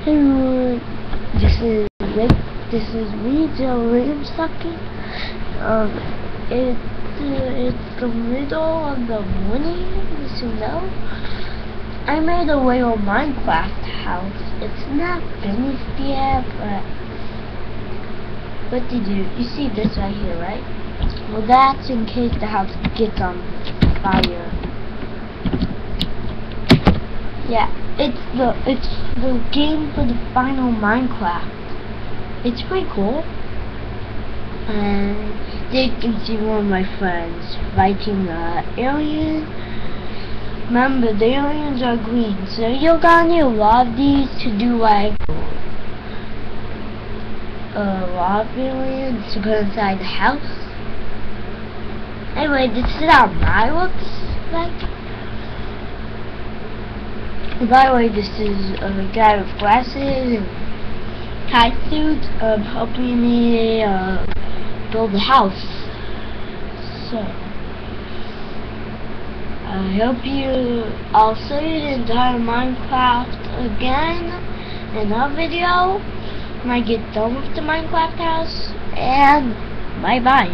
Hey everyone, this is Rick. This is me, Joe Williams talking. It's the middle of the morning, as you know. I made a Lego Minecraft house. It's not finished yet, but what to do? You see this right here, right? Well, that's in case the house gets on fire. Yeah, it's the game for the final Minecraft. It's pretty cool. And you can see one of my friends fighting the alien. Remember, the aliens are green, so you're gonna need a lot of these to do like a lot of aliens to put inside the house. Anyway, this is how mine looks like. By the way, this is a guy with glasses and tight suit helping me build a house. So, I hope I'll show you the entire Minecraft again in another video when I get done with the Minecraft house, and bye bye.